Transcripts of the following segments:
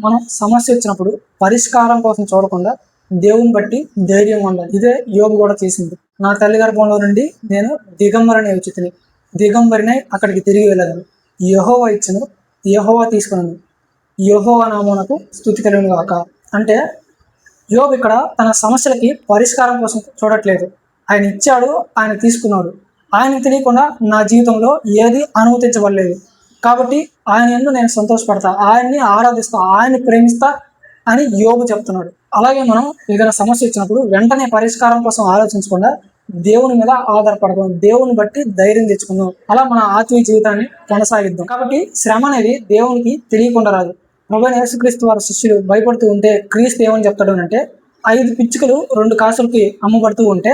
మనం సమస్య వచ్చినప్పుడు పరిష్కారం కోసం చూడకుండా దేవుని బట్టి ధైర్యంగా ఉండాలి. ఇదే యోబు కూడా చేసింది. నా తల్లి గర్భంలో నుండి నేను దిగంబరిని వచ్చితిని, దిగంబరినై అక్కడికి తిరిగి వెళ్ళను. యెహోవా ఇచ్చును, యెహోవా తీసుకున్నాను, యెహోవా నామమునకు స్తుతి కలుగును గాక. అంటే యోబు ఇక్కడ తన సమస్యలకి పరిష్కారం కోసం చూడట్లేదు. ఆయన ఇచ్చాడు, ఆయన తీసుకున్నాడు. ఆయనకు తెలియకుండా నా జీవితంలో ఏది అనుమతించబడలేదు. కాబట్టి ఆయన యందు నేను సంతోషపడతా, ఆయన్ని ఆరాధిస్తా, ఆయన్ని ప్రేమిస్తా అని యోబు చెప్తున్నాడు. అలాగే మనం ఏదైనా సమస్య వచ్చినప్పుడు వెంటనే పరిష్కారం కోసం ఆలోచించకుండా దేవుని మీద ఆధారపడదాం, దేవుని బట్టి ధైర్యం తెచ్చుకుందాం. అలా మన ఆత్మీయ జీవితాన్ని కొనసాగిద్దాం. కాబట్టి శ్రమ అనేది దేవునికి తెలియకుండా రాదు. ప్రభువైన యేసుక్రీస్తు వారి శిష్యులు భయపడుతూ ఉంటే క్రీస్తు ఏమని చెప్తాడు అంటే, 5 పిచ్చుకలు 2 కాసులకి అమ్మబడుతూ ఉంటే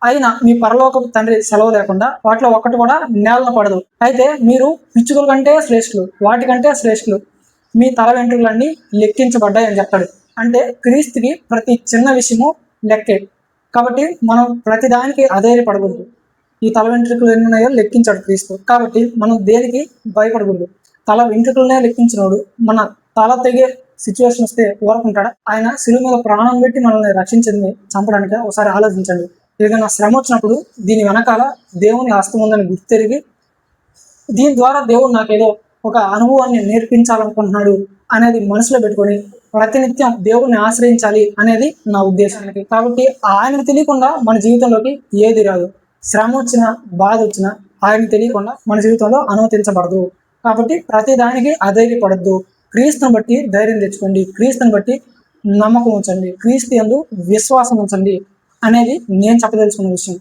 అయినా మీ పరలోకపు తండ్రి సెలవు లేకుండా వాటిలో ఒక్కటి కూడా నేలన పడదు. అయితే మీరు పిచ్చుకల కంటే శ్రేష్ఠులు, వాటికంటే శ్రేష్ఠులు, మీ తల వెంట్రుకలన్నీ లెక్కించబడ్డాయి అని చెప్తాడు. అంటే క్రీస్తుకి ప్రతి చిన్న విషయము లెక్కే. కాబట్టి మనం ప్రతిదానికి అధైర్యపడకూడదు. ఈ తల వెంట్రుకలు ఎన్ని ఉన్నాయో లెక్కించాడు క్రీస్తు. కాబట్టి మనం దేనికి భయపడకూడదు. తల వెంట్రుకలనే లెక్కించినోడు మన తల తెగే సిచ్యువేషన్ వస్తే ఊరకుంటాడా? ఆయన శిలువ మీద ప్రాణం పెట్టి మనల్ని రక్షించింది చంపడానికి. ఒకసారి ఆలోచించండి. ఏదైనా శ్రమ వచ్చినప్పుడు దీని వెనకాల దేవుని హస్తం ఉందని గుర్తెరిగి దీని ద్వారా దేవుడు నాకేదో ఒక అనుభవాన్ని నేర్పించాలనుకుంటున్నాడు అనేది మనసులో పెట్టుకొని ప్రతినిత్యం దేవుడిని ఆశ్రయించాలి అనేది నా ఉద్దేశానికి. కాబట్టి ఆయనకు తెలియకుండా మన జీవితంలోకి ఏది రాదు. శ్రమ వచ్చినా, బాధ వచ్చినా ఆయనకు తెలియకుండా మన జీవితంలో అనుమతించబడదు. కాబట్టి ప్రతి దానికి అధైర్యపడద్దు. క్రీస్తుని బట్టి ధైర్యం తెచ్చుకోండి, క్రీస్తుని బట్టి నమ్మకం ఉంచండి, క్రీస్తు యందు విశ్వాసం ఉంచండి అనేది నేను చెప్పదలుచుకున్న విషయం.